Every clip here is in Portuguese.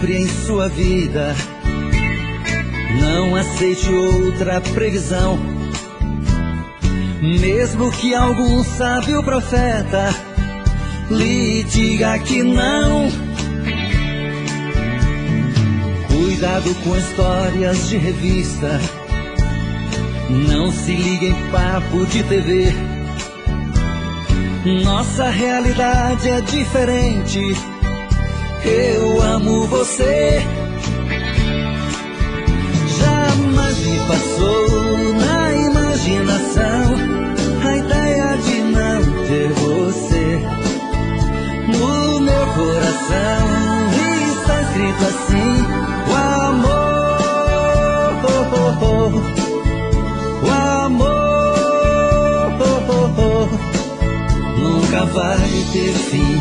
sempre em sua vida. Não aceite outra previsão, mesmo que algum sábio profeta lhe diga que não. Cuidado com histórias de revista, não se ligue em papo de TV. Nossa realidade é diferente. Eu amo você. Jamais me passou na imaginação a ideia de não ter você. No meu coração está escrito assim: o amor, o amor nunca vai ter fim.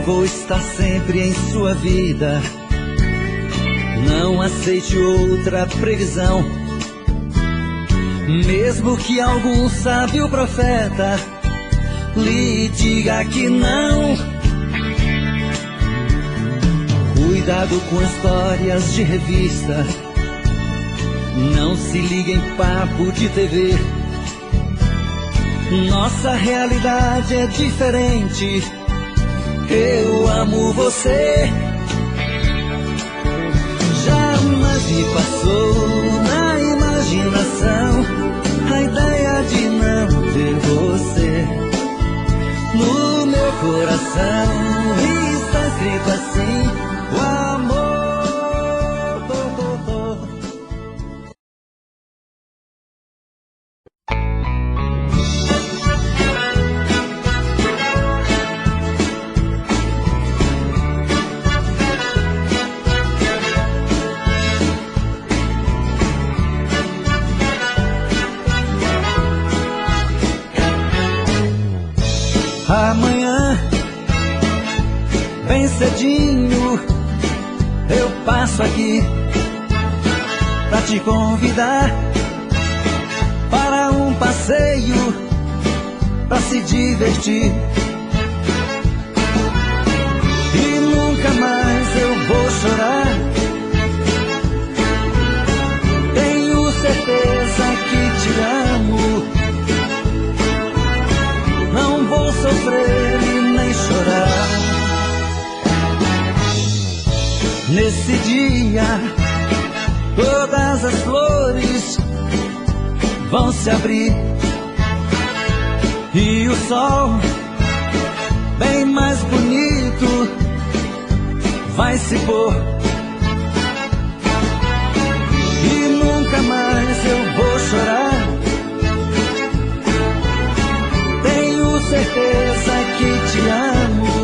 Vou estar sempre em sua vida. Não aceite outra previsão, mesmo que algum sábio profeta lhe diga que não. Cuidado com histórias de revista, não se ligue em papo de TV. Nossa realidade é diferente. Eu amo você. Jamais me passou na imaginação a ideia de não ter você. No meu coração está escrito assim: o amor. Amanhã, bem cedinho, eu passo aqui pra te convidar para um passeio, pra se divertir. E nunca mais eu vou chorar. Tenho certeza que te amo. Não vou sofrer e nem chorar. Nesse dia, todas as flores vão se abrir e o sol, bem mais bonito, vai se pôr. E nunca mais eu vou chorar. Certeza que te amo.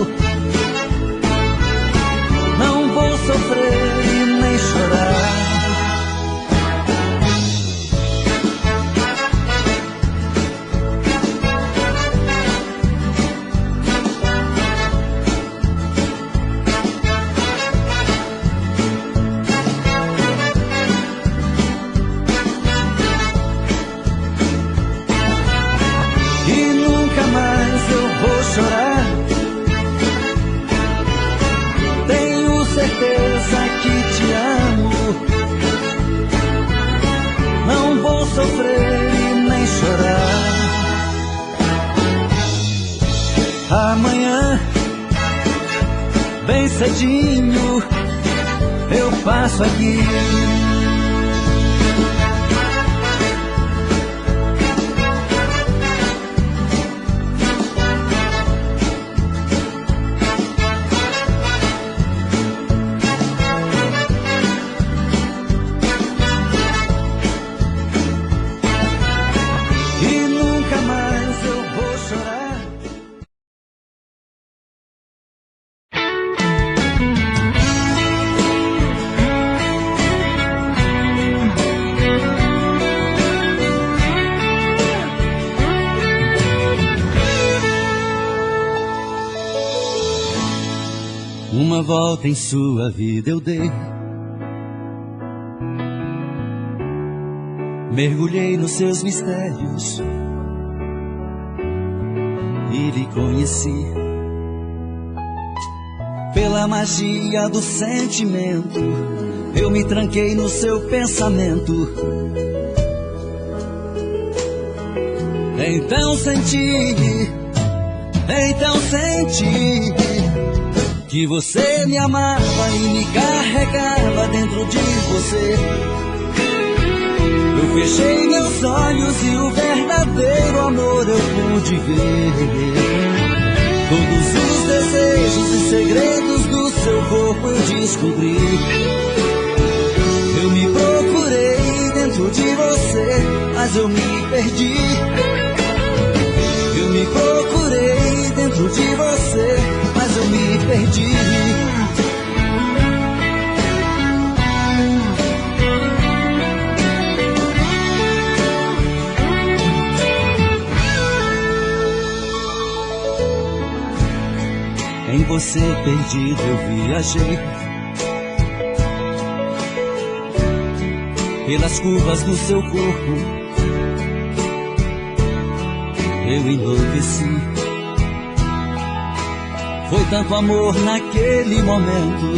Não vou sofrer e nem chorar. Tenho certeza que te amo. Não vou sofrer e nem chorar. Amanhã, bem cedinho, eu passo aqui. volta em sua vida eu dei. Mergulhei nos seus mistérios e lhe conheci. Pela magia do sentimento, eu me tranquei no seu pensamento. Então senti que você me amava e me carregava dentro de você. Eu fechei meus olhos e o verdadeiro amor eu pude ver. Todos os desejos e segredos do seu corpo eu descobri. Eu me procurei dentro de você, mas eu me perdi. Eu me procurei dentro de você, mas eu me perdi. Em você perdido eu viajei, pelas curvas do seu corpo eu enlouqueci. Foi tanto amor naquele momento,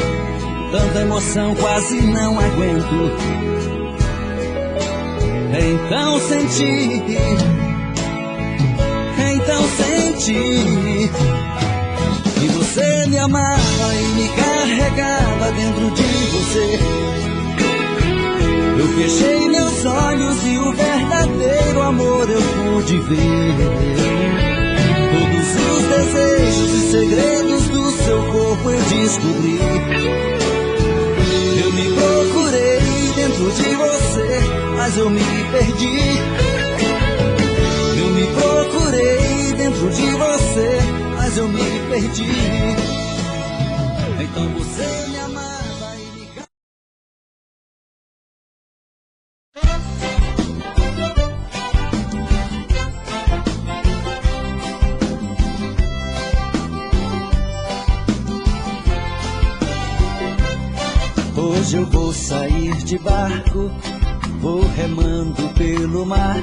tanta emoção quase não aguento. Então senti que você me amava e me carregava dentro de você. Eu fechei meus olhos e o verdadeiro amor eu pude ver. Todos os desejos e segredos do seu corpo eu descobri. Eu me procurei dentro de você, mas eu me perdi. Eu me procurei dentro de você, mas eu me perdi. Então você me amava e me... Hoje eu vou sair de barco, vou remando pelo mar.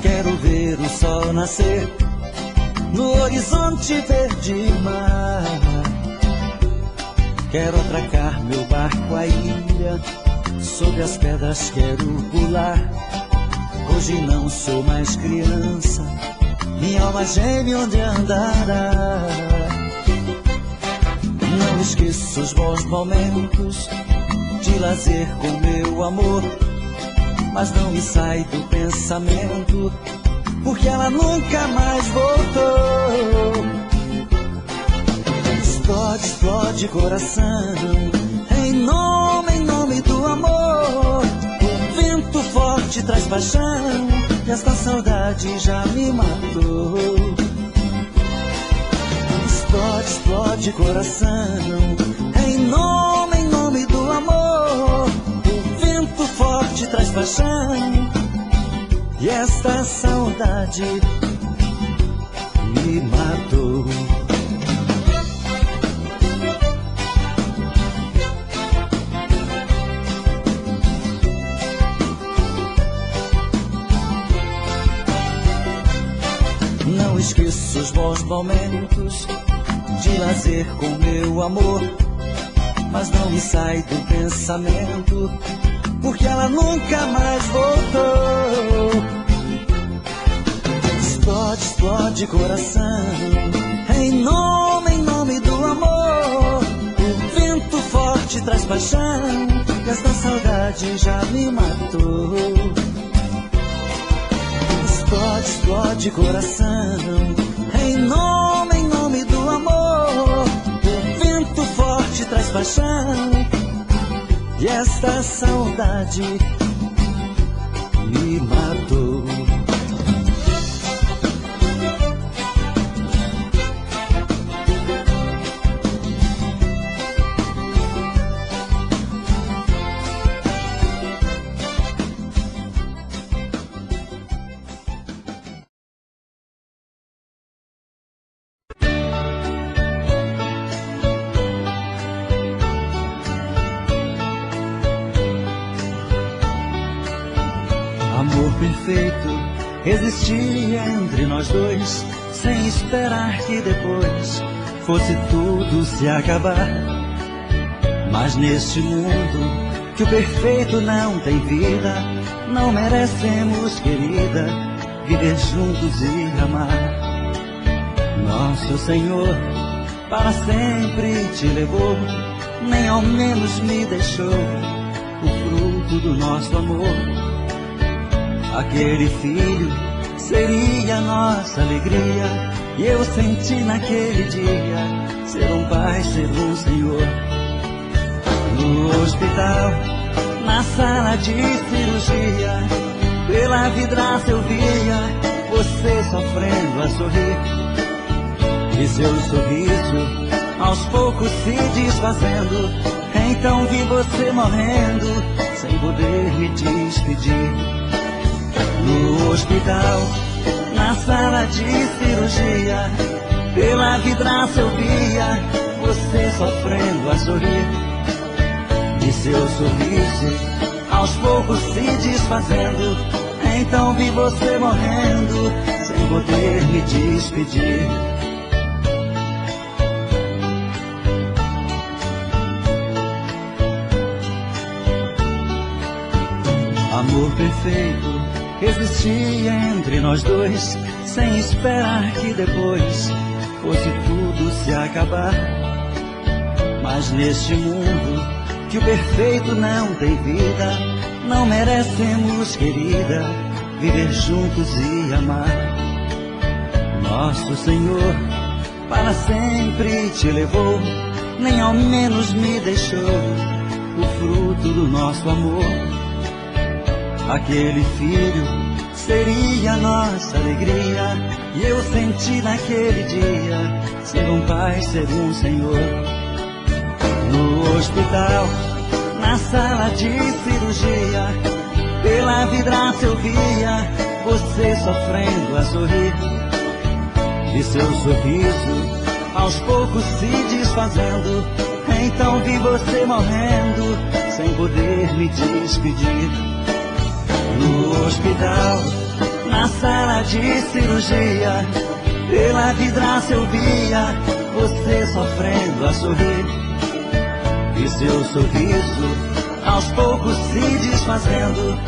Quero ver o sol nascer no horizonte verde mar. Quero atracar meu barco à ilha, sobre as pedras quero pular. Hoje não sou mais criança, minha alma geme onde andará. Não esqueço os bons momentos de lazer com meu amor, mas não me sai do pensamento, porque ela nunca mais voltou. Explode, explode coração, em nome do amor. O vento forte traz paixão, e esta saudade já me matou. Explode, explode coração, em nome do amor. O vento forte traz paixão, e esta saudade me matou. Não esqueço os bons momentos de lazer com meu amor, mas não me sai do pensamento, porque ela nunca mais voltou. Explode, explode coração, em nome do amor. O vento forte traz paixão, e esta saudade já me matou. Explode, explode coração, em nome do amor. O vento forte traz paixão, e esta saudade me matou. perfeito existia entre nós dois, sem esperar que depois fosse tudo se acabar. Mas neste mundo que o perfeito não tem vida, não merecemos, querida, viver juntos e amar. Nosso Senhor para sempre te levou, nem ao menos me deixou o fruto do nosso amor. Aquele filho seria nossa alegria, e eu senti naquele dia ser um pai, ser um Senhor. No hospital, na sala de cirurgia, pela vidraça eu via você sofrendo a sorrir, e seu sorriso aos poucos se desfazendo. Então vi você morrendo, sem poder me despedir. No hospital, na sala de cirurgia, pela vidraça eu via você sofrendo a sorrir, e seu sorriso aos poucos se desfazendo. Então vi você morrendo, sem poder me despedir. Amor perfeito existia entre nós dois, sem esperar que depois fosse tudo se acabar. Mas neste mundo que o perfeito não tem vida, não merecemos, querida, viver juntos e amar. Nosso Senhor para sempre te levou, nem ao menos me deixou o fruto do nosso amor. Aquele filho seria nossa alegria, e eu senti naquele dia ser um pai, ser um Senhor. No hospital, na sala de cirurgia, pela vidraça eu via você sofrendo a sorrir, e seu sorriso aos poucos se desfazendo. Então vi você morrendo, sem poder me despedir. No hospital, na sala de cirurgia, pela vidraça eu via você sofrendo a sorrir, e seu sorriso aos poucos se desfazendo.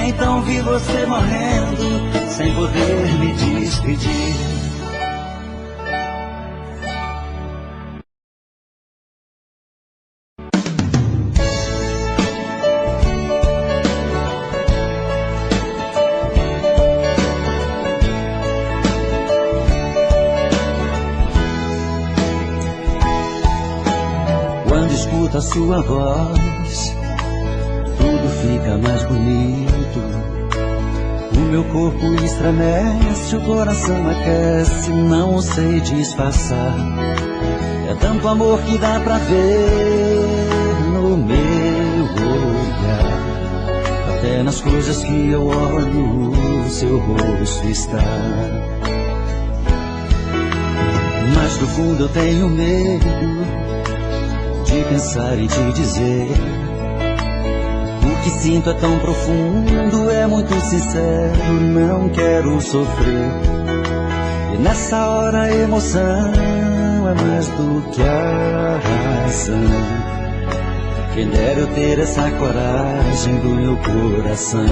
Então vi você morrendo, sem poder me despedir. A sua voz, tudo fica mais bonito. O meu corpo estremece, o coração aquece, não sei disfarçar. É tanto amor que dá pra ver no meu olhar. Até nas coisas que eu olho, o seu rosto está. Mas do fundo eu tenho medo de pensar em te dizer. O que sinto é tão profundo, é muito sincero, não quero sofrer. E nessa hora a emoção é mais do que a razão. Quem dera eu ter essa coragem do meu coração.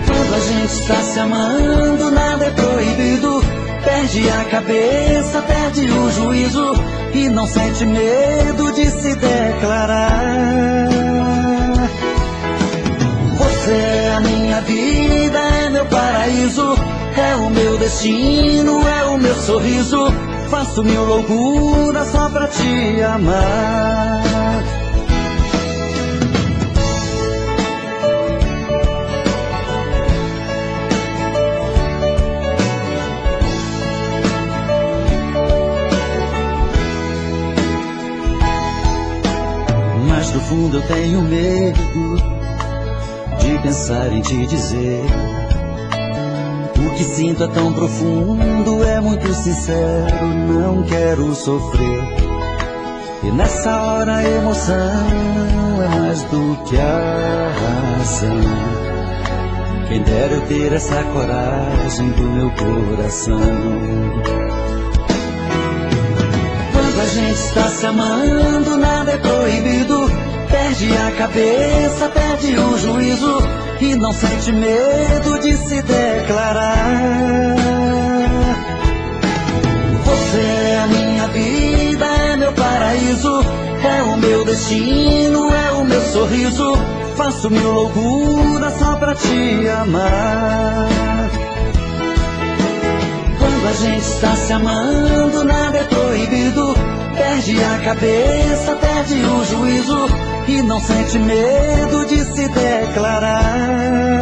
Quando a gente está se amando, nada é proibido. Perde a cabeça, perde o juízo, e não sente medo de se declarar. Você é a minha vida, é meu paraíso, é o meu destino, é o meu sorriso. Faço mil loucuras só pra te amar. No fundo eu tenho medo de pensar em te dizer. O que sinto é tão profundo, é muito sincero, não quero sofrer. E nessa hora a emoção é mais do que a razão. Quem dera eu ter essa coragem do meu coração. Quando a gente está se amando, nada é proibido. Perde a cabeça, perde o juízo e não sente medo de se declarar. Você é a minha vida, é meu paraíso, é o meu destino, é o meu sorriso. Faço mil loucuras só pra te amar. Quando a gente está se amando, nada é proibido. Perde a cabeça, perde o juízo e não sente medo de se declarar.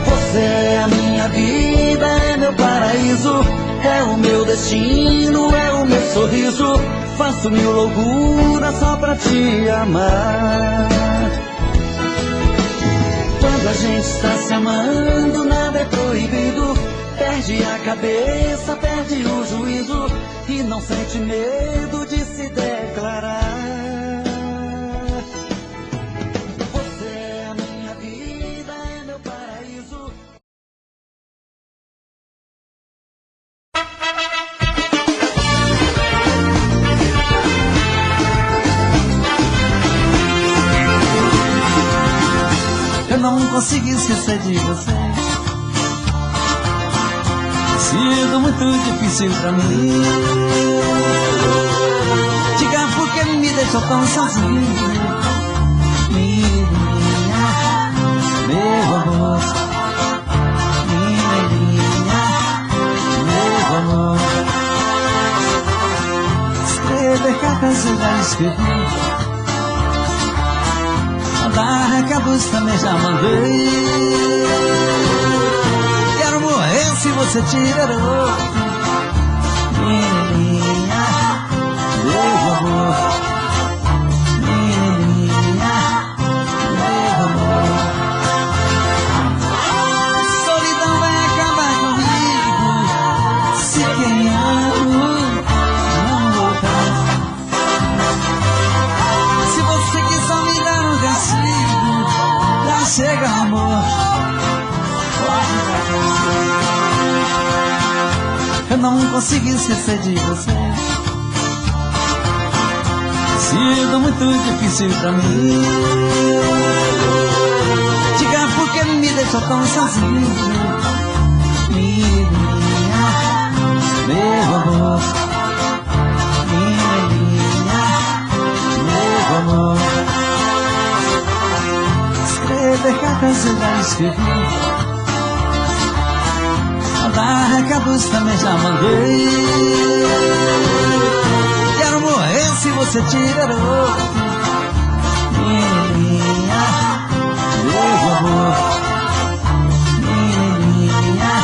Você é a minha vida, é meu paraíso, é o meu destino, é o meu sorriso. Faço mil loucuras só pra te amar. Quando a gente está se amando, nada é proibido. Perde a cabeça, perde o juízo e não sente medo de se declarar. Você é a minha vida, é meu paraíso. Eu não consigo esquecer de você. Sido muito difícil pra mim. Diga por que me deixou tão sozinho. Menininha, meu amor. Menininha, meu amor. Escrever cartas eu já escrevi. Mandar recados também já mandei. Quero morrer se você tirar outro. Menininha, meu amor. Menininha, meu amor. Solidão vai acabar comigo se quem amo não voltar. Se você quiser me dar um castigo, já chega, amor. Eu não consigo esquecer de você. Sido muito difícil pra mim. Diga por que me deixou tão sozinho. Menininha, meu amor. Menininha, meu amor. Escrever cartas eu já escrevi. Mandar recados também já mandei. Quero morrer se você tirar outro. Menininha, meu amor. Menininha,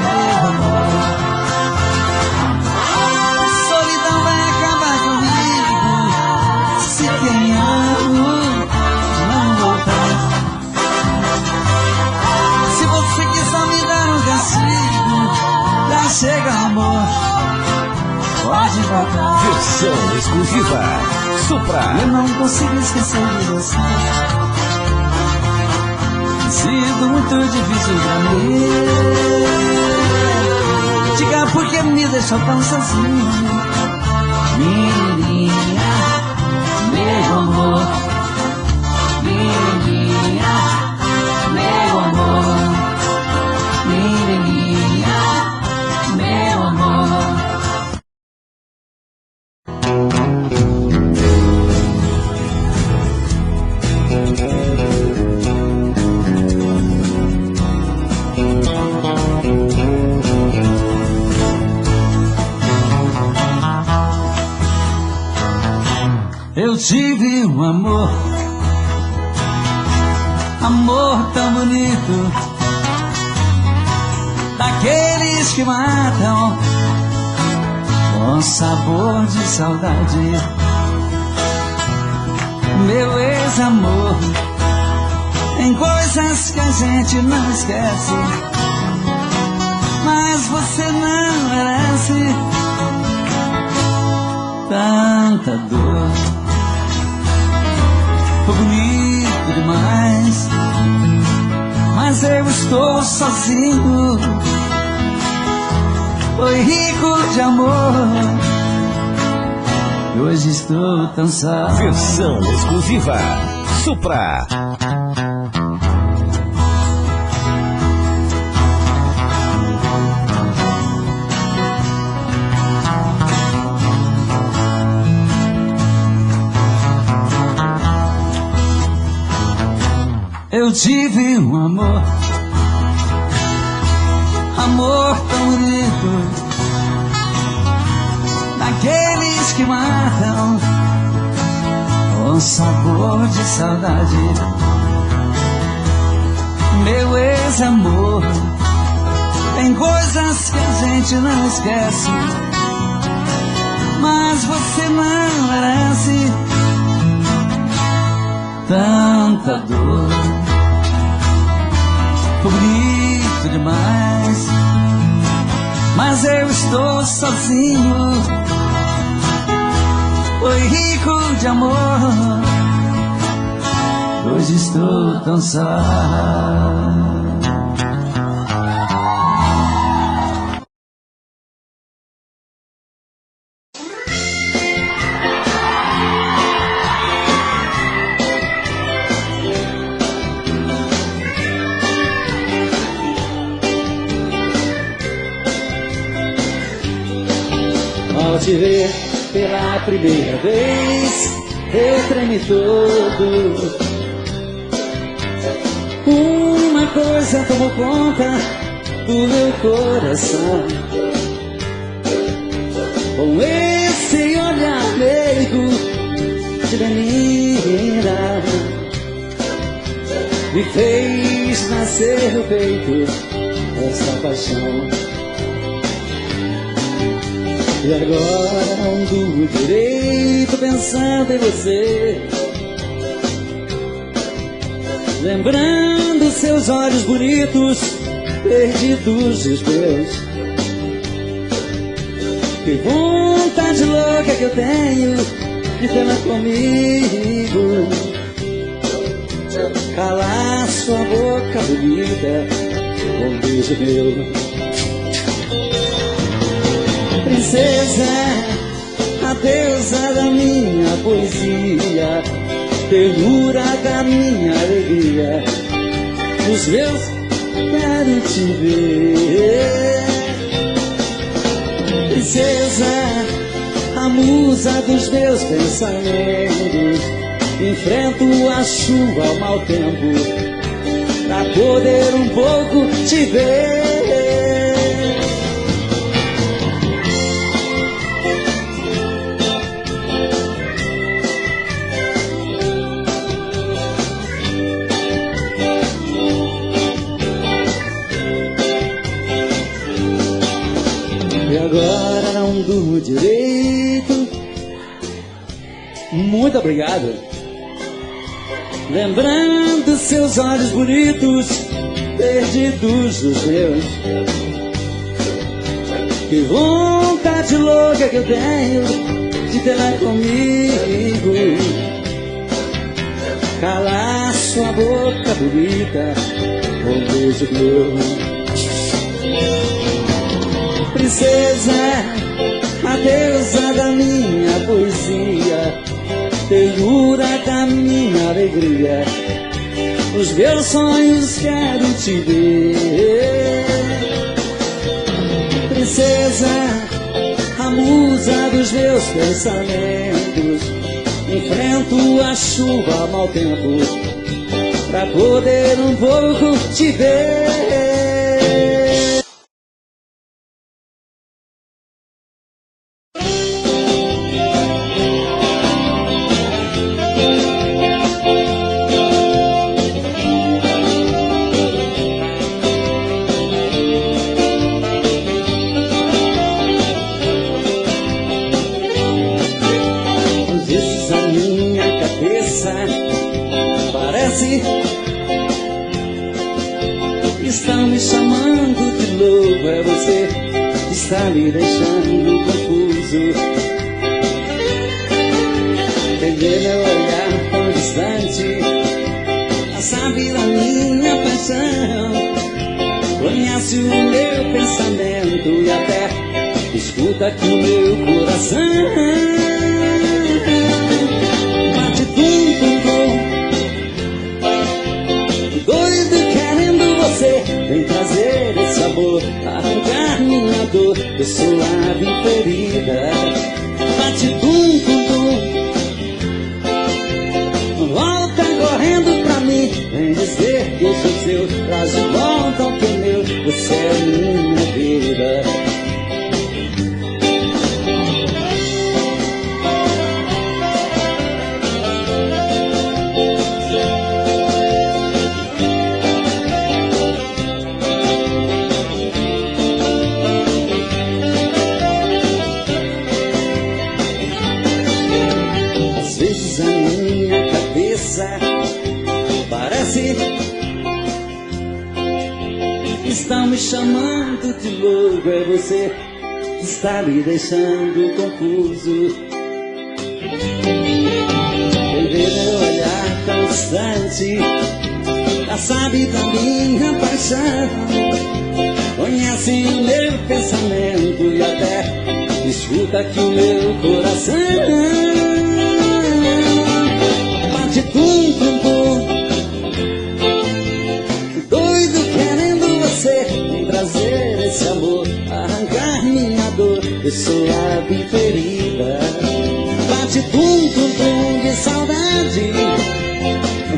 meu amor. Solidão vai acabar comigo se quem amo não voltar. Se você quiser me dar um castigo, já chega, amor. Pode voltar. Versão exclusiva Supra. Eu não consigo esquecer de você. Sido muito difícil pra mim. Diga por que me deixou tão sozinho. Menininha, meu amor. Menininha, meu amor. Menininha, meu amor. Eu tive um amor, amor tão bonito, daqueles que matam com sabor de saudade. Meu ex-amor, tem coisas que a gente não esquece, mas você não merece. tanta dor. Foi bonito demais, mas eu estou sozinho. Foi rico de amor, e hoje estou tão só. Versão exclusiva Supra. Eu tive um amor, amor tão bonito, daqueles que matam com sabor de saudade. Meu ex-amor, tem coisas que a gente não esquece, mas você não merece tanta dor. Foi bonito demais, mas eu estou sozinho. Foi rico de amor, hoje estou tão só. Ao te ver pela primeira vez, eu tremi todo. Uma coisa tomou conta do meu coração. Com esse olhar meigo de menina, me fez nascer no peito essa paixão. E agora não durmo direito pensando em você, lembrando seus olhos bonitos, perdidos os meus. Que vontade louca que eu tenho de tê-la comigo, calar sua boca bonita com um beijo meu. Princesa, a deusa da minha poesia, ternura da minha alegria, os meus quero te ver. Princesa, a musa dos meus pensamentos, enfrento a chuva ao mau tempo, pra poder um pouco te ver. E agora não durmo direito. Muito obrigado. Lembrando seus olhos bonitos, perdidos os meus. Que vontade louca que eu tenho de tê-la comigo, calar sua boca bonita com um beijo meu. Princesa, a deusa da minha poesia, ternura da minha alegria, os meus sonhos quero te ver. Princesa, a musa dos meus pensamentos, enfrento a chuva ao mau tempo, pra poder um pouco te ver. Parece estão me chamando de louco, é você que está me deixando confuso. paixão. Conhece o meu pensamento e até escuta aqui o meu coração. Bate tum, tum, tum, doido querendo você. Vem trazer esse amor, arrancar minha dor de suave ferida. Bate tum, tum, tum, volta correndo pra mim. Vem dizer que eu sou seu, traz de volta o que é meu. Você é minha vida. Às vezes a minha cabeça parece está me chamando de louco. É você que está me deixando confuso. Quem vê meu olhar constante já sabe da minha paixão. Conhece o meu pensamento e até escuta aqui o meu coração. Bate tum, tum, tum, doido querendo você. Vem trazer esse amor, arrancar minha dor de suave ferida. Bate tum, tum, tum de saudade,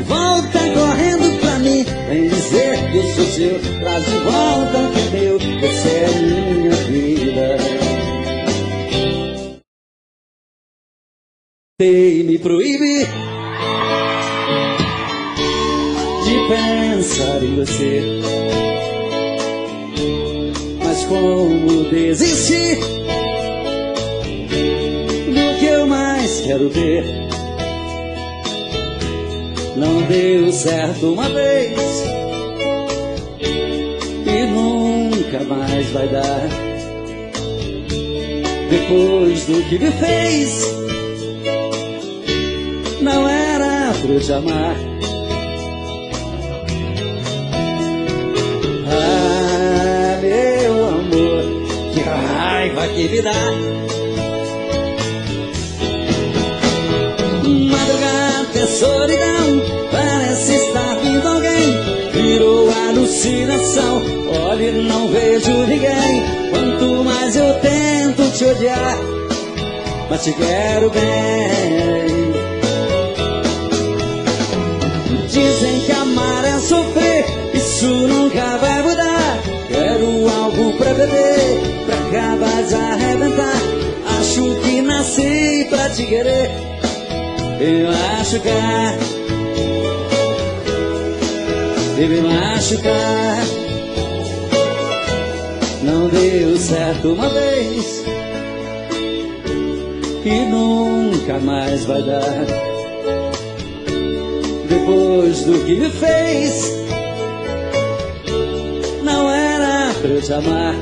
volta correndo pra mim. Vem dizer que eu sou seu, traz de volta o que é meu. Você é minha vida. Tentei me proíbe de pensar em você, mas como desisti do que eu mais quero ver. Não deu certo uma vez e nunca mais vai dar. Depois do que me fez, não era pra eu te amar. Ah, meu amor, que raiva que me dá. Madrugada é solidão, parece estar vindo alguém. Virou alucinação, olha e não vejo ninguém. Quanto mais eu tento te odiar, mas te quero bem. Dizem que amar é sofrer, isso nunca vai mudar. Quero algo pra beber, pra acabar de arrebentar. Acho que nasci pra te querer e machucar, e me machucar. Não deu certo uma vez e nunca mais vai dar. Depois do que me fez, não era pra eu te amar.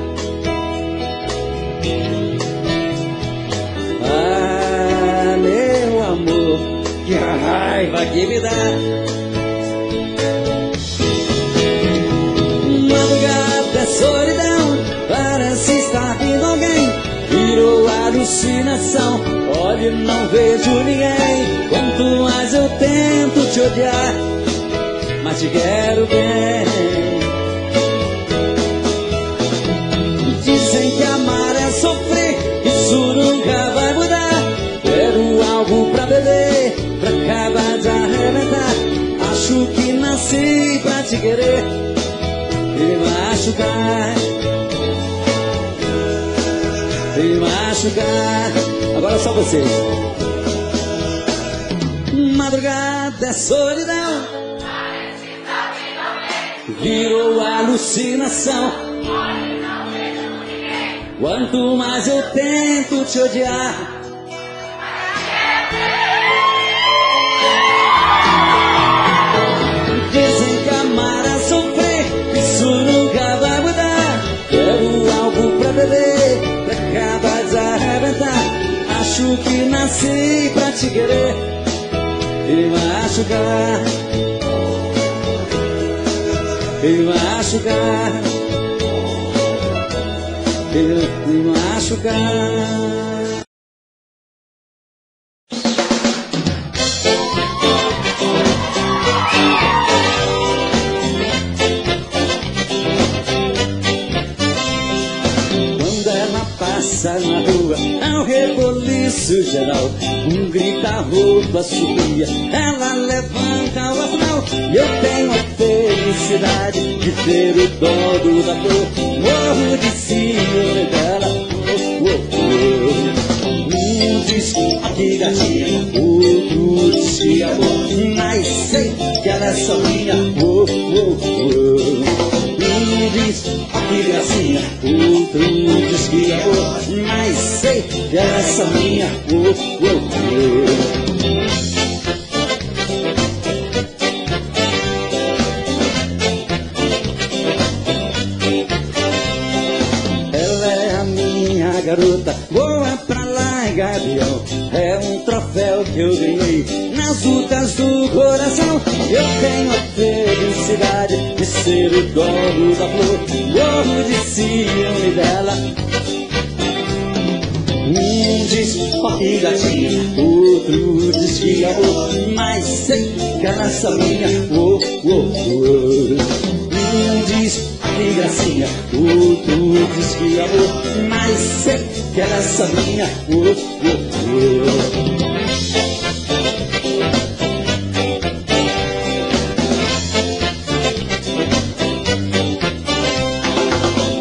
Ah, meu amor, que raiva que me dá. Madrugada é solidão, parece estar vindo alguém. Virou alucinação, olha e não vejo ninguém. Quanto mais eu tento te odiar, mas te quero bem. Dizem que amar é sofrer, isso nunca vai mudar. Quero algo pra beber, pra acabar de arrebentar. Acho que nasci pra te querer e me machucar, e me machucar. Agora só vocês. Madrugada é solidão, virou alucinação. Quanto mais eu tento te odiar, dizem que amar é sofrer, isso nunca vai mudar. Quero algo pra beber, pra acabar de arrebentar. Acho que nasci pra te querer e me machucar, e veio machucar, veio machucar. Na rua, ao reboliço geral, um grita, roupa, subia, ela levanta o astral. E eu tenho a felicidade de ter o dono da flor, morro de ciúme dela. Um diz que gatinha, outro diz que amor, mas sei que ela é só minha. Um diz que gracinha, outro diz que amor, mas sei que ela é só minha. Ela é a minha garota, voa pra lá, gavião. É um troféu que eu ganhei nas lutas do coração. Eu tenho a felicidade de ser o dono da flor, morro de ciúme dela. Um diz que gatinha, outro diz que amor, mas sei que ela é só minha. Um diz que gracinha, outro diz que amor, mas sei que ela é só minha.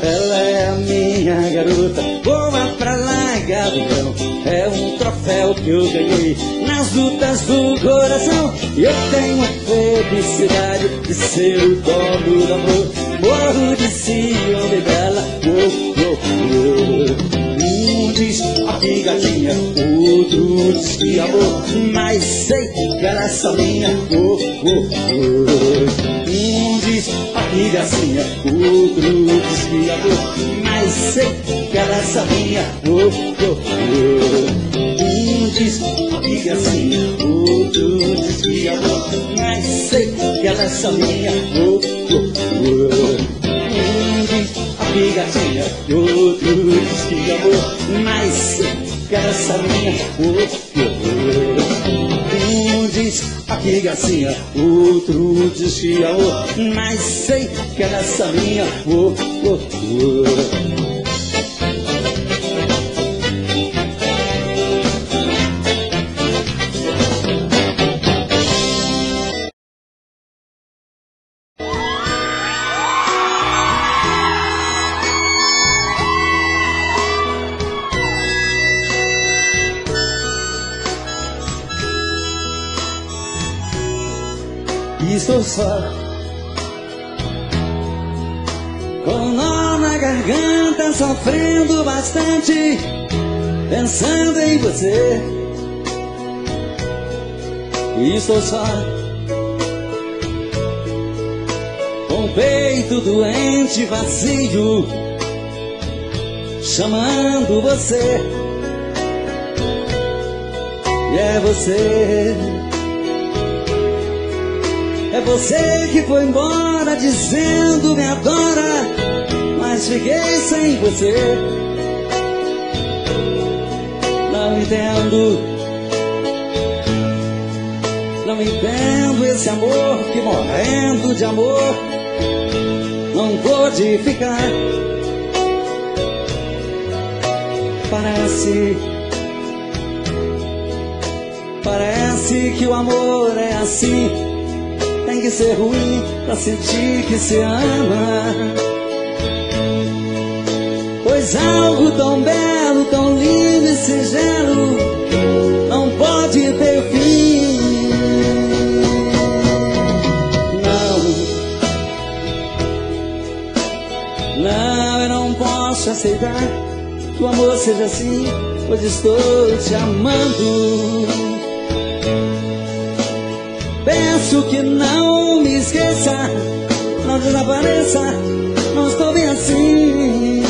Ela é a minha garota, voa pra lá, gavião. É um troféu que eu ganhei nas lutas do coração. E eu tenho a felicidade de ser o dono do amor, morro de ciúme dela. Um diz que gatinha, outro diz que amor, mas sei que ela é só minha. Um diz que gracinha, outro diz que amor, mas sei que ela é só minha. Um diz que gracinha, outro diz que amor, mas sei que ela é só minha. Um diz que gatinha, outro diz que amor, mas sei que ela é só minha. Um diz que gracinha, outro diz que amor, mas sei que ela é só minha. Estou só, com um nó na garganta, sofrendo bastante, pensando em você. Estou só, com o peito doente, vazio, chamando você. E é você. É você que foi embora dizendo me adora, mas fiquei sem você. Não entendo, não entendo esse amor que, morrendo de amor, não pôde ficar. Parece que o amor é assim, tem que ser ruim pra sentir que se ama. Pois algo tão belo, tão lindo e singelo não pode ter fim. Não, eu não posso aceitar que o amor seja assim, pois estou te amando. Peço que não me esqueça, não desapareça, não estou bem assim.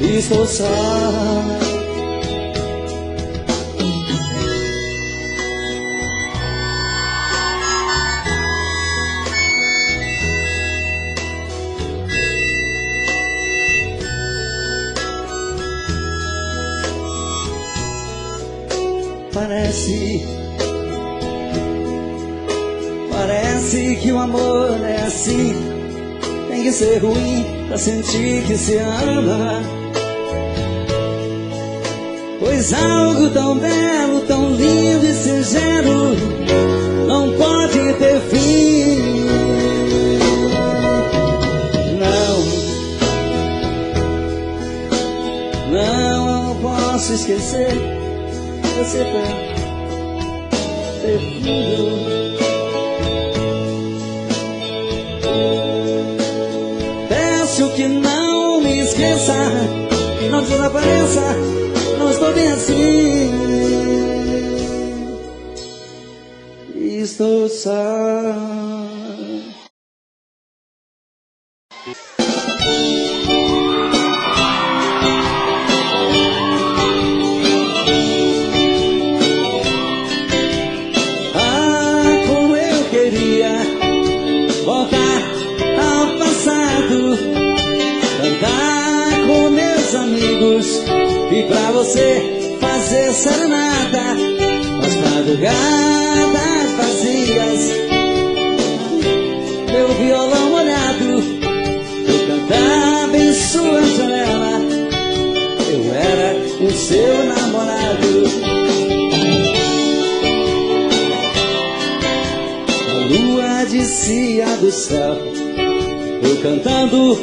Estou só. Parece que o amor é assim, tem que ser ruim pra sentir que se ama. Pois algo tão belo, tão lindo e singelo não pode ter fim. Não posso esquecer você ter vindo. Peço que não me esqueça, não desapareça, não estou bem assim. Estou só. Como eu queria voltar ao passado, cantar com meus amigos e pra você fazer serenata nas madrugadas vazias. Meu violão molhado, eu cantava em sua janela. Eu era o seu namorado. A lua descia do céu, eu cantando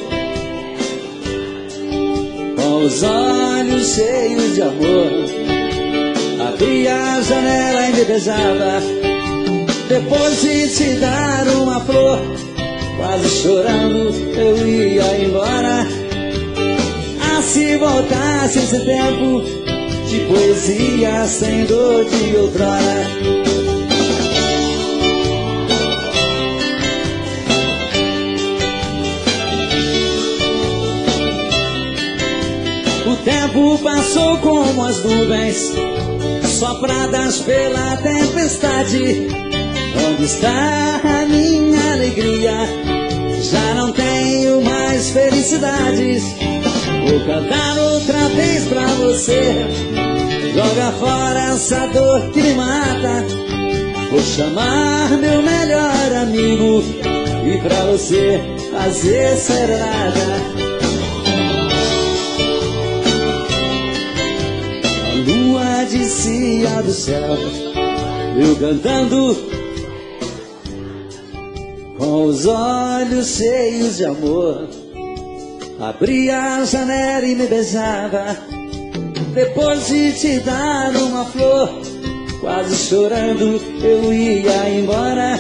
com os olhos cheios de amor. Abria a janela e me beijava, depois de te dar uma flor. Quase chorando eu ia embora. Ah, se voltasse esse tempo de poesia sem dor de outrora. O tempo passou como as nuvens sopradas pela tempestade. Onde está a minha alegria? Já não tenho mais felicidades. Vou cantar outra vez pra você. Joga fora essa dor que me mata. Vou chamar meu melhor amigo e pra você fazer serenata. A lua descia do céu, eu cantando com os olhos cheios de amor. Abria a janela e me beijava, depois de te dar uma flor. Quase chorando eu ia embora.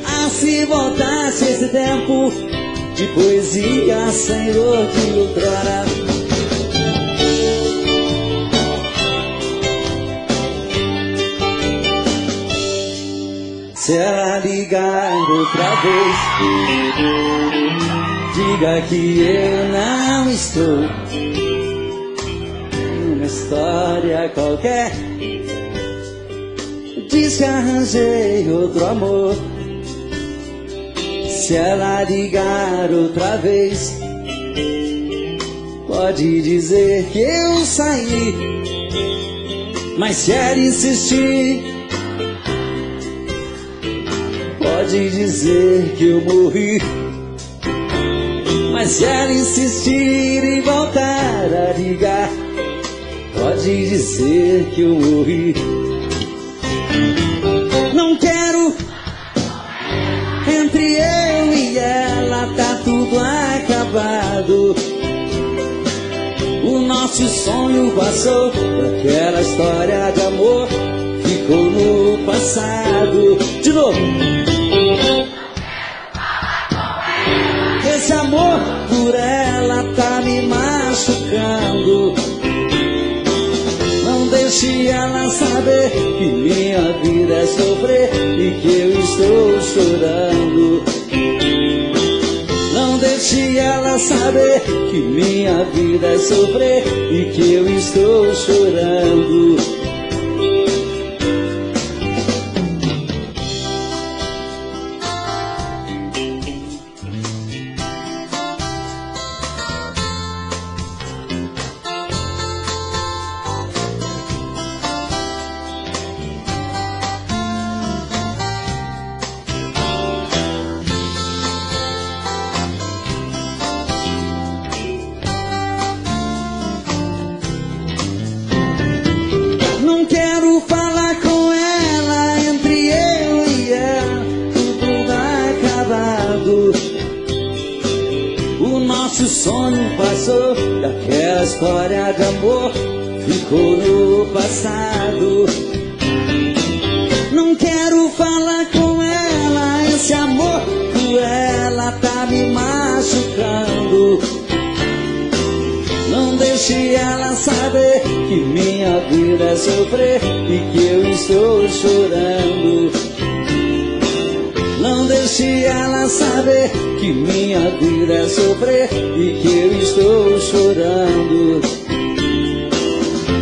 Ah, se voltasse esse tempo de poesia sem dor de outrora. Se ela ligar outra vez, diga que eu não estou numa história qualquer. Diz que arranjei outro amor. Se ela ligar outra vez, pode dizer que eu saí. Mas se ela insistir, pode dizer que eu morri. Mas se ela insistir em voltar a ligar, pode dizer que eu morri. Não quero, entre eu e ela tá tudo acabado. O nosso sonho passou, aquela história de amor ficou no passado. De novo. Esse amor por ela tá me machucando. Não deixe ela saber que minha vida é sofrer e que eu estou chorando. Não deixe ela saber que minha vida é sofrer e que eu estou chorando. Nossa história de amor ficou no passado. Não quero falar com ela, esse amor por ela tá me machucando. Não deixe ela saber que minha vida é sofrer e que eu estou chorando. Não deixe ela saber que minha vida é sofrer e que eu estou chorando.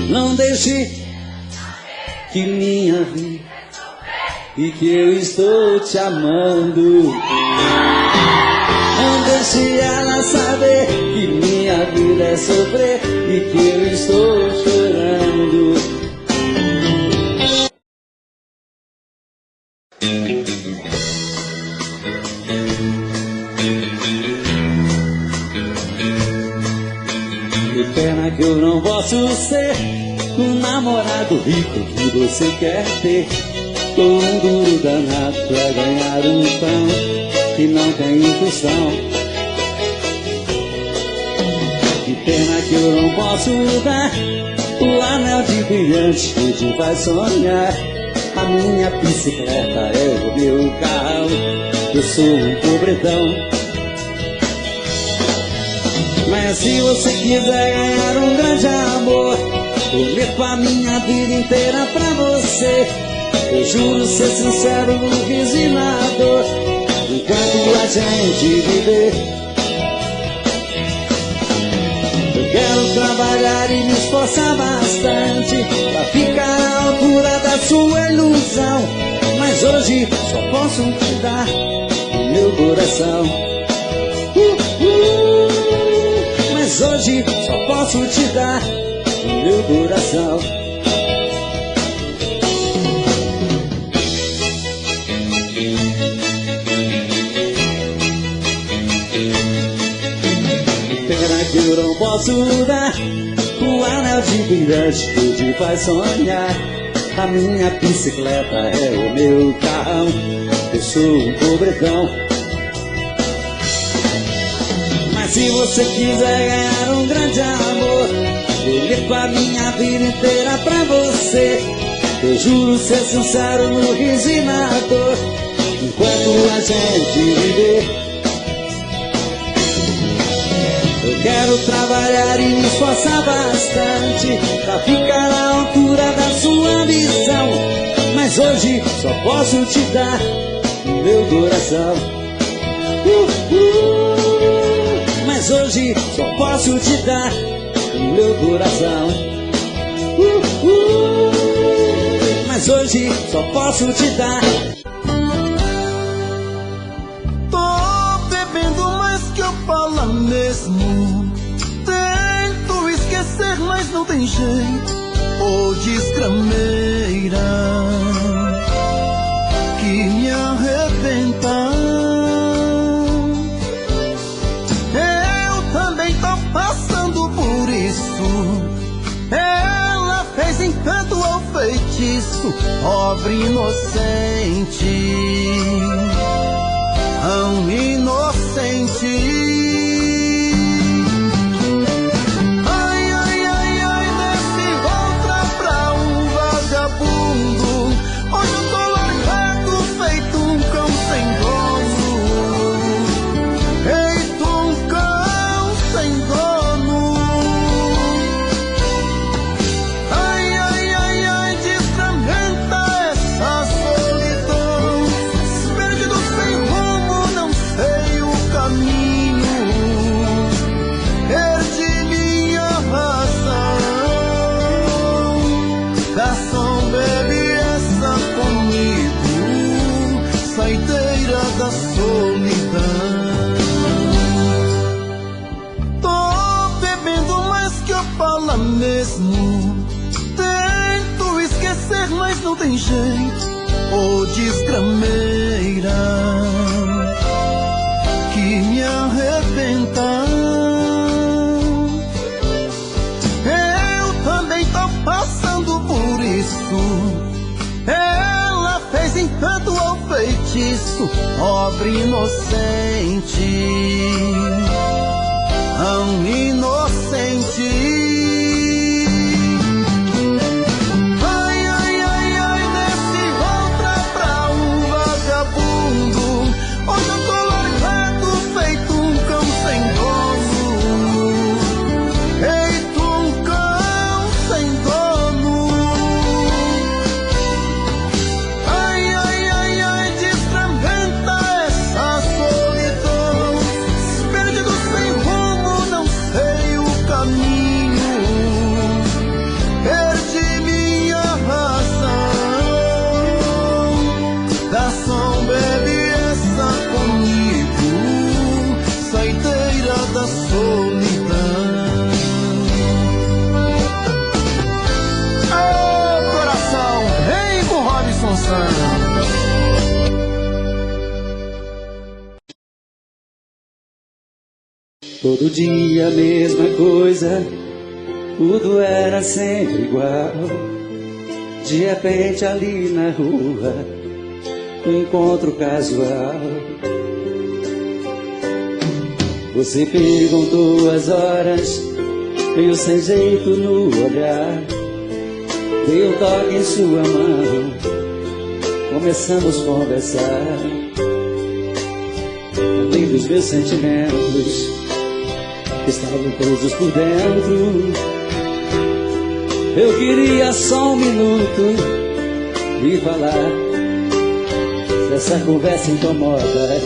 Não deixe que minha vida e que eu estou te amando. Não deixe ela saber que minha vida é sofrer e que eu estou chorando. Que pena que eu não posso ser o namorado rico que você quer ter. Tô um duro danado pra ganhar um pão que não tem função. Que pena que eu não posso dar o anel de brilhante que te faz sonhar. A minha bicicleta é o meu carro, eu sou um pobretão. Mas se você quiser ganhar um grande amor, prometo a minha vida inteira pra você. Eu juro ser sincero no riso e na dor, enquanto a gente viver. Eu quero trabalhar e me esforçar bastante pra ficar à altura da sua ilusão. Mas hoje só posso te dar o meu coração. Mas hoje só posso te dar o meu coração. Pena que eu não posso dar o anel de brilhante que te faz sonhar. A minha bicicleta é o meu carrão, eu sou um pobretão. Mas se você quiser ganhar um grande amor, prometo a minha vida inteira pra você. Eu juro ser sincero no riso e na dor, enquanto a gente viver. Eu quero trabalhar e me esforçar bastante pra ficar à altura da sua ambição. Mas hoje só posso te dar o meu coração. Mas hoje só posso te dar o meu coração. Mas hoje só posso te dar. Tô bebendo mais que eu falo mesmo. Tento esquecer, mas não tem jeito. Ô desgrameira que me arrebenta. Eu também tô passando por isso. Ela fez encanto ao feitiço, pobre inocente, tão inocente. Ai, ai, ai, ai, nesse outra pra um vagabundo. Hoje eu tô largado, feito um cão sem dono. Feito um cão sem dono. Ai, ai, ai, ai, desgramenta essa solidão. Perdido sem rumo, não sei o caminho. Perdi minha razão. Garçom, bebe essa comigo, saideira da solidão. Tô bebendo mais que eu falo mesmo. Tento esquecer, mas não tem jeito. Ô desgrameira que me arrebenta. Eu também tô passando por isso. Ela fez encanto ao feitiço, pobre inocente, tão inocente. Ai, ai, ai, ai, nesse volta pra um vagabundo. Hoje eu tô largado, feito um cão sem dono. Feito um cão sem dono. Ai, ai, ai, ai, desfragmenta essa solidão. Perdido sem rumo, não sei o caminho. Perdi minha razão. Garçom, bebe essa comigo. Saideira da solidão. Ô coração, vem com Robson Santos. Todo dia a mesma coisa, tudo era sempre igual. De repente ali na rua, um encontro casual. Você perguntou as horas, meio sem jeito no olhar. Dei um toque em sua mão, começamos a conversar. Além dos meus sentimentos, estavam presos por dentro. Eu queria só um minuto e falar. Se essa conversa incomoda,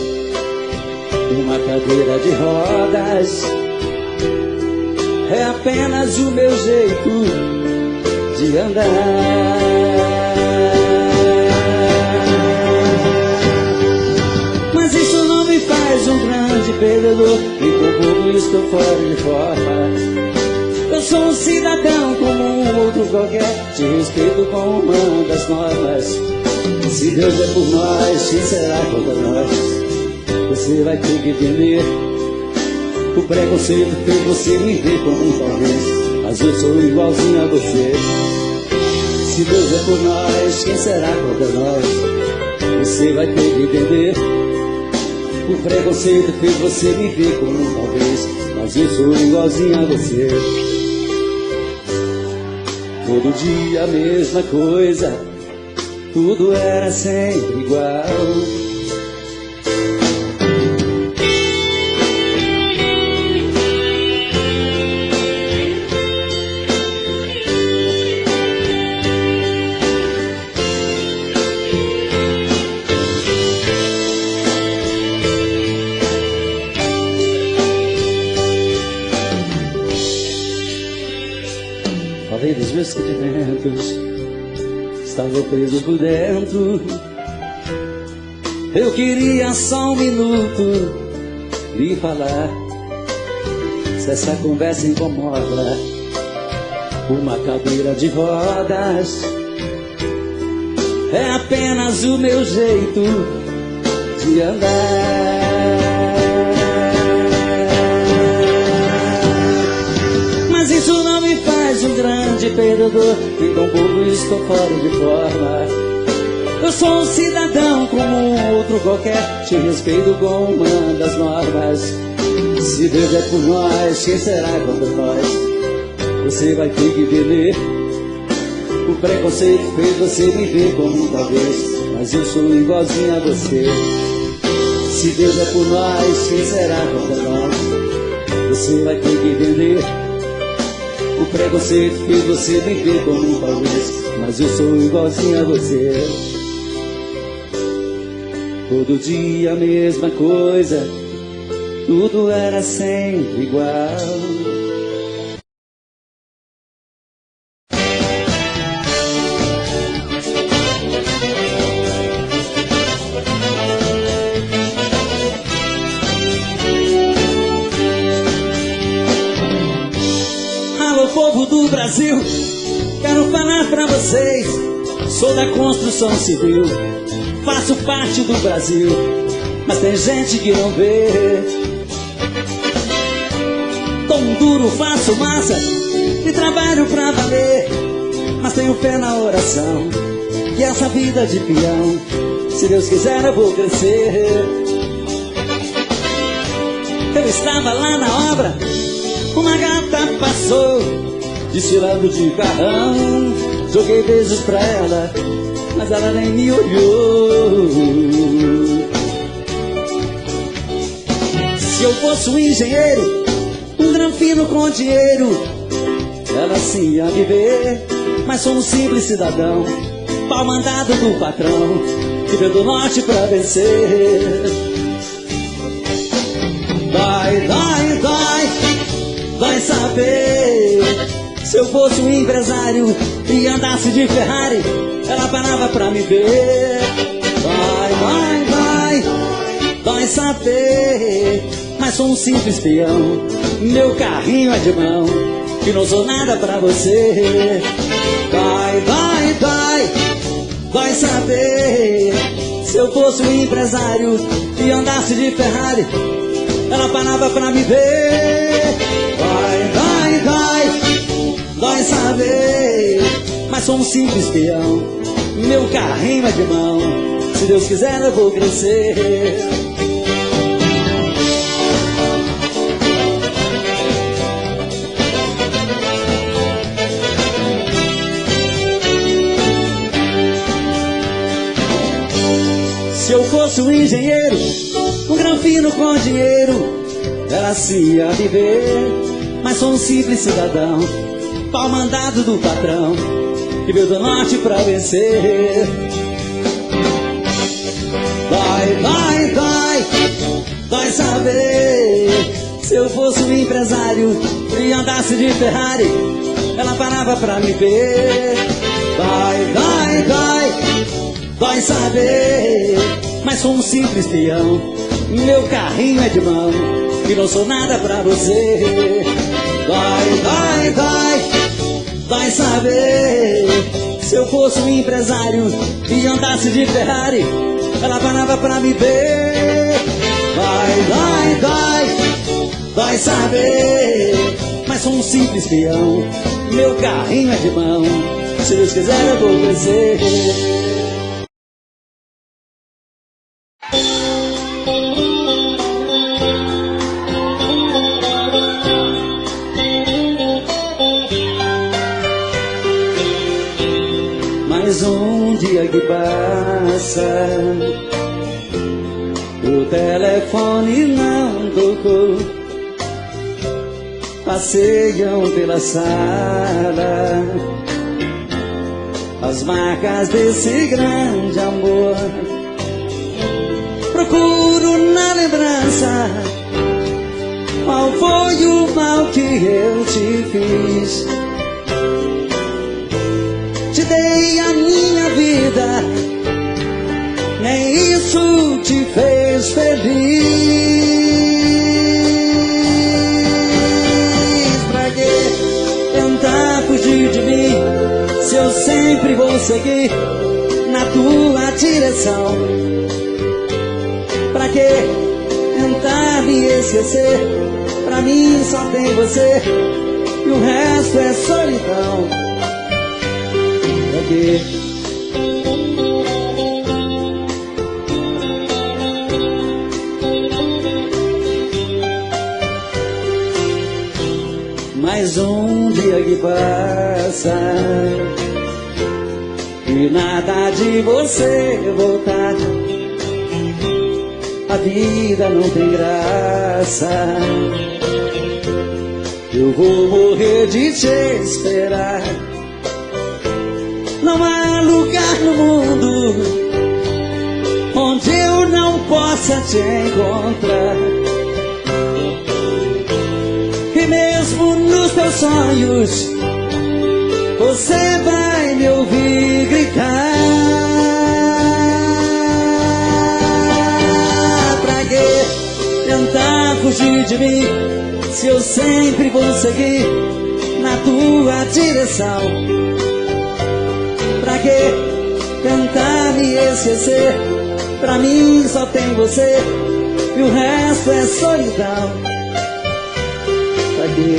uma cadeira de rodas é apenas o meu jeito de andar. Mas isso não me faz um grande perdedor, e com pouco estou fora de forma. Eu sou um cidadão como um outro qualquer, te respeito como uma das normas. Se Deus é por nós, quem será contra nós? Você vai ter que entender. O preconceito fez você me ver como um talvez, mas eu sou igualzinho a você. Se Deus é por nós, quem será contra nós? Você vai ter que entender. O preconceito fez você me ver como um talvez, mas eu sou igualzinho a você. Todo dia a mesma coisa, tudo era sempre igual. Falei dos meus sentimentos, estava preso por dentro. Eu queria só um minuto e falar. Se essa conversa incomoda, uma cadeira de rodas é apenas o meu jeito de andar. Mas isso não me faz um grande perdedor, e com pouco estou fora de forma. Eu sou um cidadão como um outro qualquer, te respeito como uma das normas. Se Deus é por nós, quem será contra nós? Você vai ter que entender. O preconceito fez você me ver como um talvez, mas eu sou igualzinho a você. Se Deus é por nós, quem será contra nós? Você vai ter que entender. O preconceito fez você me ver como um talvez, mas eu sou igualzinho a você. Todo dia a mesma coisa, tudo era sempre igual. Alô, povo do Brasil, quero falar pra vocês. Sou da construção civil, faço parte do Brasil, mas tem gente que não vê. Tom duro, faço massa e trabalho pra valer, mas tenho fé na oração e essa vida de peão, se Deus quiser eu vou crescer. Eu estava lá na obra, Uma gata passou, desfilando de carrão. Joguei beijos pra ela, mas ela nem me olhou. Se eu fosse um engenheiro, um granfino com dinheiro, ela sim ia me ver. Mas sou um simples cidadão, pau mandado do patrão, que veio do norte pra vencer. Vai saber. Se eu fosse um empresário e andasse de Ferrari, ela parava pra me ver. Vai saber. Mas sou um simples peão, meu carrinho é de mão, que não sou nada pra você. Vai saber. Se eu fosse um empresário e andasse de Ferrari, ela parava pra me ver. Vai saber. Mas sou um simples peão, meu carrinho é de mão, se Deus quiser eu vou crescer. Se eu fosse um engenheiro, um granfino com dinheiro, ela se ia me ver. Mas sou um simples cidadão, pau mandado do patrão, que veio do norte pra vencer. Vai saber. Se eu fosse um empresário e andasse de Ferrari, ela parava pra me ver. Vai saber. Mas sou um simples peão, meu carrinho é de mão, que não sou nada pra você. Vai saber. Se eu fosse um empresário e andasse de Ferrari, ela parava pra me ver. Vai saber. Mas sou um simples peão, meu carrinho é de mão, se Deus quiser eu vou crescer. Mais um dia que passa, o telefone não tocou. Passeiam pela sala as marcas desse grande amor. Procuro na lembrança qual foi o mal que eu te fiz. Te dei a minha vida, nem isso te fez feliz. Pra que tentar fugir de mim, se eu sempre vou seguir na tua direção? Pra que tentar me esquecer? Pra mim só tem você e o resto é solidão. Pra quê? Mais um dia que passa e nada de você voltar. A vida não tem graça, eu vou morrer de te esperar. Não há lugar no mundo onde eu não possa te encontrar. E mesmo nos teus sonhos você vai me ouvir gritar. Pra que tentar fugir de mim, se eu sempre vou seguir na tua direção? Pra que tentar me esquecer? Pra mim só tem você e o resto é solidão. Pra que?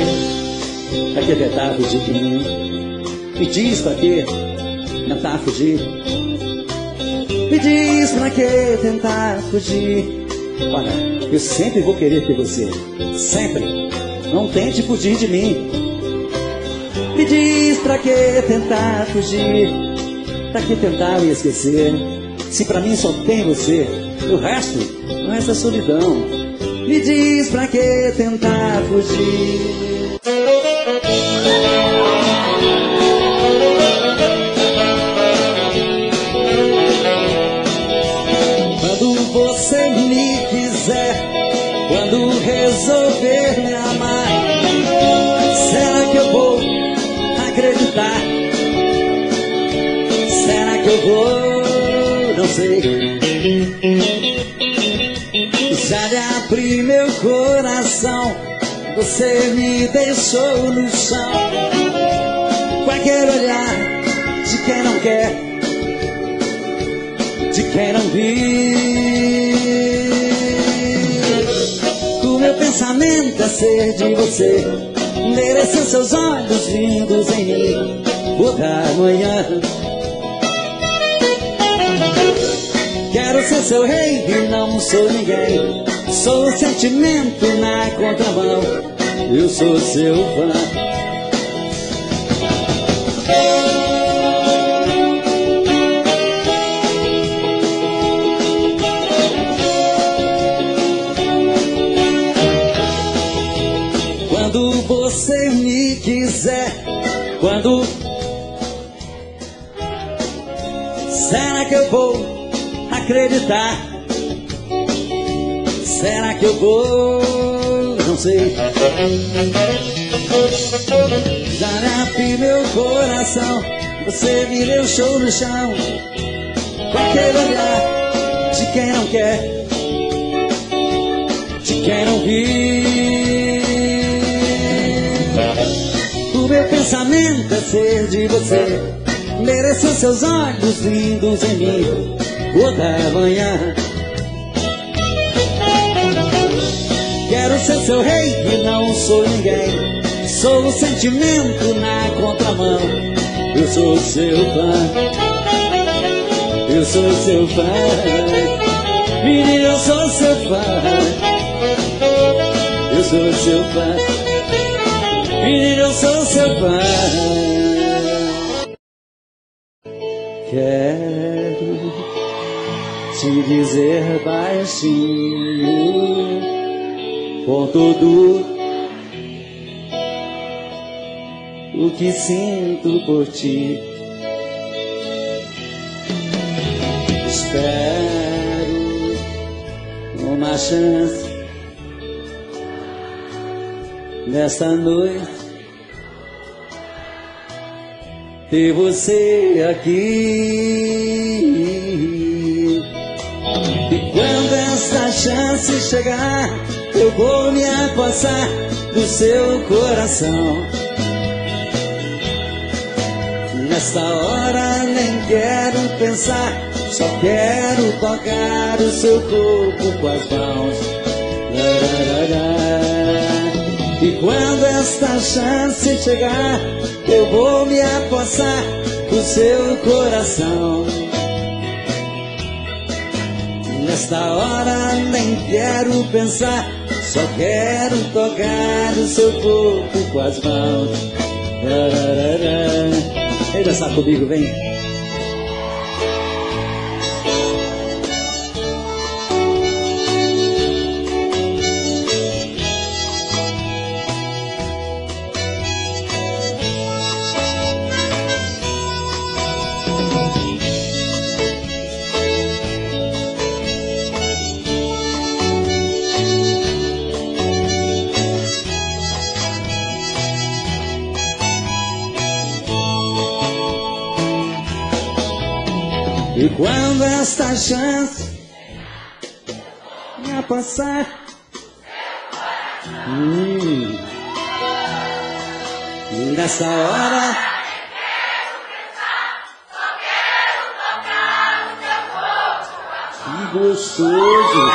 Pra que tentar fugir de mim? Me diz pra que tentar fugir? Me diz pra que tentar fugir? Olha, eu sempre vou querer ter você, sempre. não tente fugir de mim. Me diz pra que tentar fugir, pra que tentar me esquecer, se pra mim só tem você, o resto é solidão. Me diz pra que tentar fugir. Quando você me quiser, quando resolver me amar, será que eu vou acreditar? Será que eu vou? Não sei. Já lhe abri meu coração, você me deixou no chão. Qualquer olhar de quem não quer, de quem não vive. O meu pensamento é ser de você, merecer seus olhos lindos em mim, toda manhã. Quero ser seu rei e não sou ninguém, sou o sentimento na contramão, eu sou seu fã. Quando você me quiser, quando... Será que eu vou acreditar? Será que eu vou? Não sei. Já abri meu coração, você me deixou no chão. Qualquer olhar de quem não quer, de quem não vive. O meu pensamento é ser de você, merecer seus olhos lindos em mim, toda manhã. Quero ser seu rei e não sou ninguém, sou o sentimento na contramão, eu sou seu fã, eu sou seu fã. Menino, eu sou seu fã, eu sou seu fã. Menino, eu sou seu fã. Quero te dizer baixinho, com tudo o que sinto por ti. Espero uma chance nesta noite, ter você aqui. E quando essa chance chegar, eu vou me apossar do seu coração. Nesta hora nem quero pensar, só quero tocar o seu corpo com as mãos. E quando esta chance chegar, eu vou me apossar do seu coração. Nesta hora nem quero pensar, só quero tocar o seu corpo com as mãos. Vem dançar comigo, vem. E quando esta chance me passar, nessa hora que gostoso.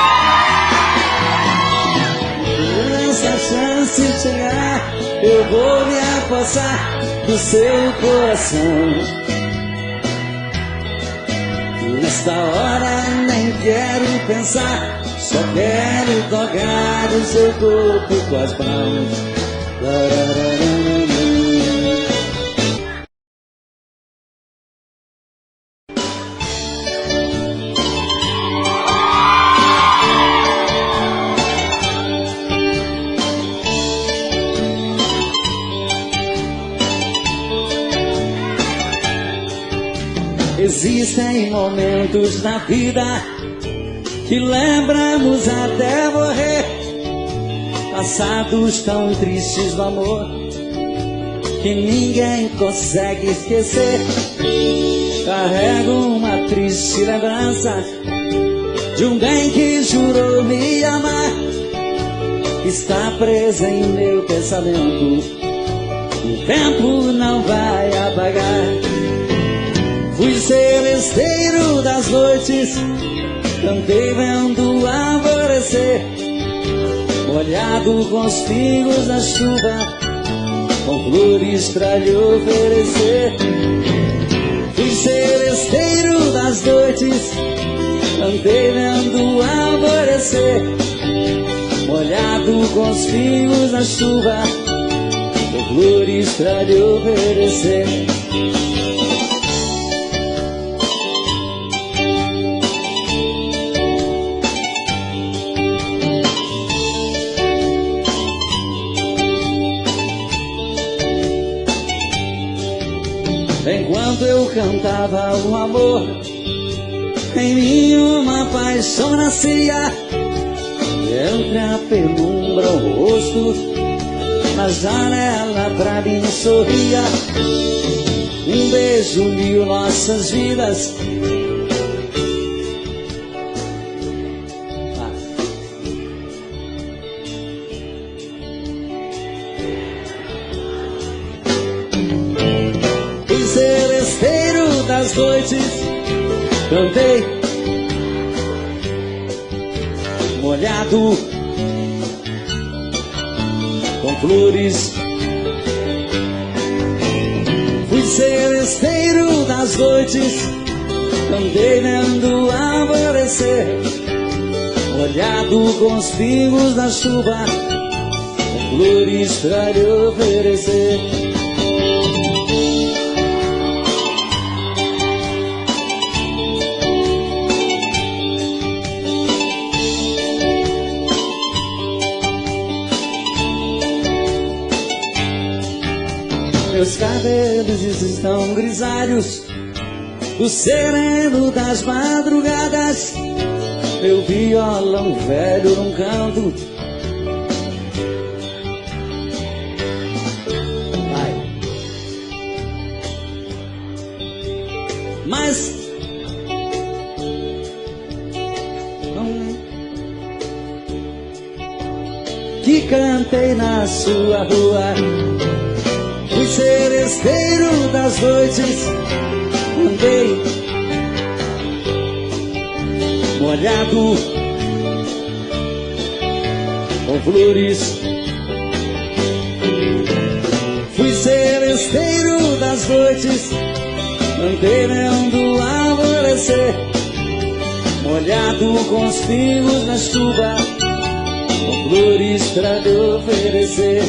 Quando essa chance chegar, eu vou me apossar do seu coração. Nesta hora nem quero pensar, só quero tocar o seu corpo com as mãos. Existem momentos na vida que lembramos até morrer, passados tão tristes do amor que ninguém consegue esquecer. Carrego uma triste lembrança de um bem que jurou me amar, está presa em meu pensamento, o tempo não vai apagar. Fui celesteiro das noites, cantei vendo o alvorecer, molhado com os pingos da chuva, com flores pra lhe oferecer. Fui celesteiro das noites, cantei vendo o alvorecer, molhado com os pingos da chuva, com flores pra lhe oferecer. Enquanto eu cantava o amor, em mim uma paixão nascia. Entre a penumbra o rosto, na janela pra mim sorria. Um beijo uniu nossas vidas. Das noites cantei molhado com flores. Fui celesteiro das noites, cantei vendo alvorecer, molhado com os pingos da chuva, com flores pra lhe oferecer. Meus cabelos estão grisalhos do sereno das madrugadas, meu violão velho num canto. Vai. Mas que cantei na sua rua. Fui celesteiro das noites, andei molhado com flores. Fui celesteiro das noites, andei vendo alvorecer, molhado com os pingos na chuva, com flores pra lhe oferecer.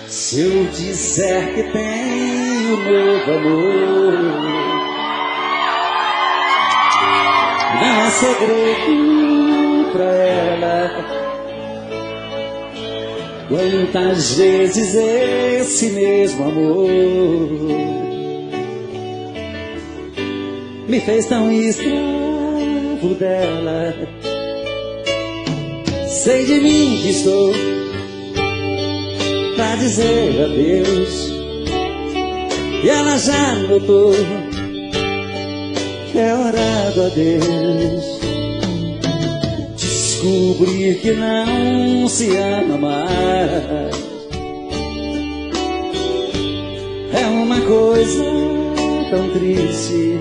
Se eu disser que tenho novo amor, não é segredo pra ela. Quantas vezes esse mesmo amor me fez tão escravo dela. Sei de mim que estou pra dizer adeus, e ela já notou que é hora do adeus. Descobrir que não se ama mais é uma coisa tão triste.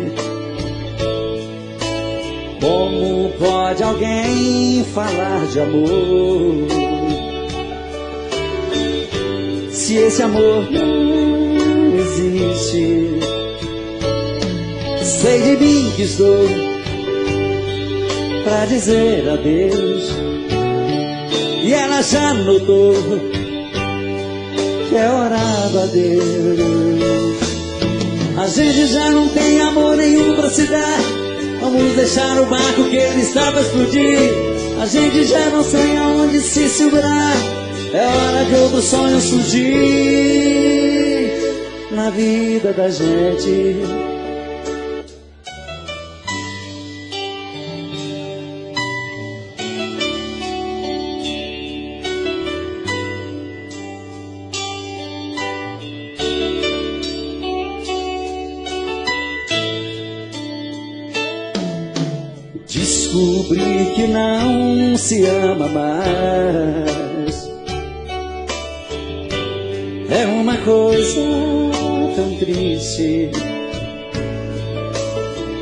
Como pode alguém falar de amor se esse amor não existe? Sei de mim que estou pra dizer adeus, e ela já notou que é hora do adeus. A gente já não tem amor nenhum pra se dar, vamos deixar o barco que ele está pra explodir. A gente já não tem aonde se segurar, é hora de outro sonho surgir na vida da gente. Descobri que não se ama mais, é uma coisa tão triste.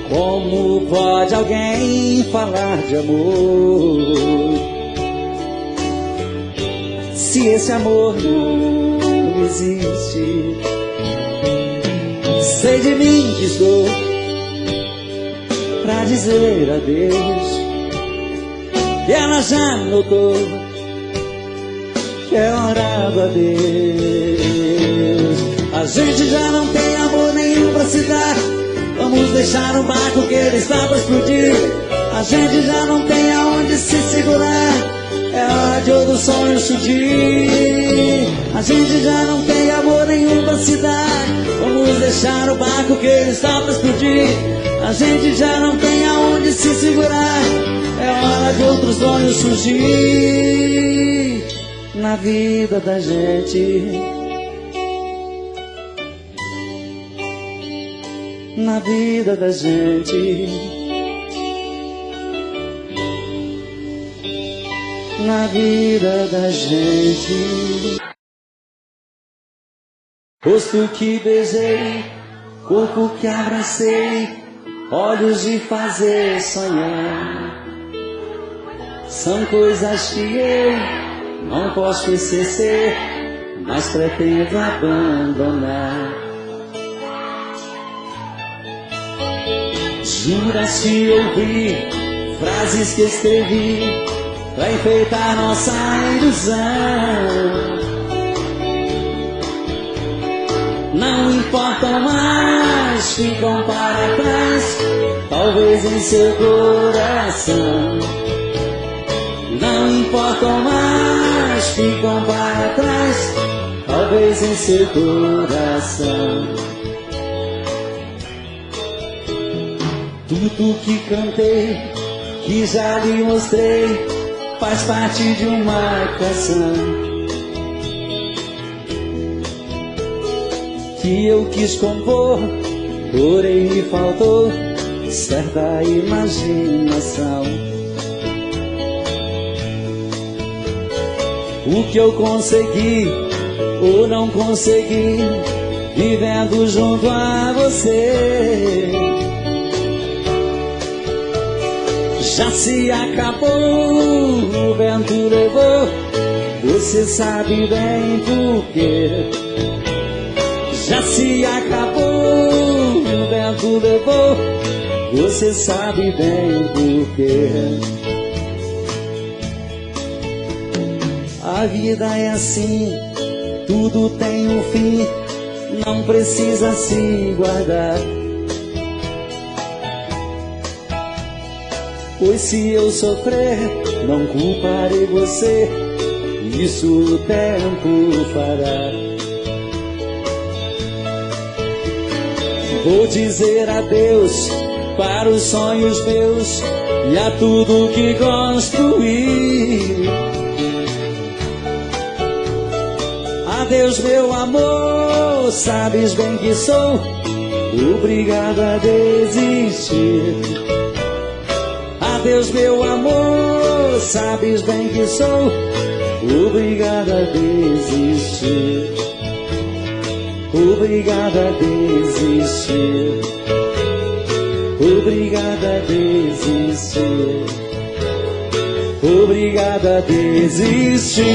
Como pode alguém falar de amor se esse amor não existe? Sei de mim que estou pra dizer adeus, e ela já notou que é hora do adeus. A gente já não tem amor nenhum pra se dar, vamos deixar o barco que ele está pra explodir. A gente já não tem aonde se segurar, é hora de outro sonho surgir. A gente já não tem amor nenhum pra se dar, vamos deixar o barco que ele está pra explodir. A gente já não tem aonde se segurar, é hora de outros sonhos surgir na vida da gente. Na vida da gente. Na vida da gente. Rosto que beijei, corpo que abracei, olhos de fazer sonhar. São coisas que eu não posso esquecer, mas pretendo abandonar. Juras que ouvi, frases que escrevi pra enfeitar nossa ilusão, não importam mais, ficam para trás, talvez em seu coração. Não importam mais, ficam para trás, talvez em seu coração. Tudo que cantei, que já lhe mostrei, faz parte de uma canção que eu quis compor, porém me faltou certa imaginação. O que eu consegui ou não consegui, vivendo junto a você, já se acabou, o vento levou, você sabe bem por quê. Já se acabou, o vento levou, você sabe bem por quê. A vida é assim, tudo tem um fim, não precisa se guardar. Pois se eu sofrer, não culparei você, isso o tempo fará. Vou dizer adeus para os sonhos meus e a tudo que construí. Adeus meu amor, sabes bem que sou obrigado a desistir. Adeus meu amor, sabes bem que sou obrigado a desistir. Obrigado a desistir. Obrigado a desistir. Obrigado a desistir.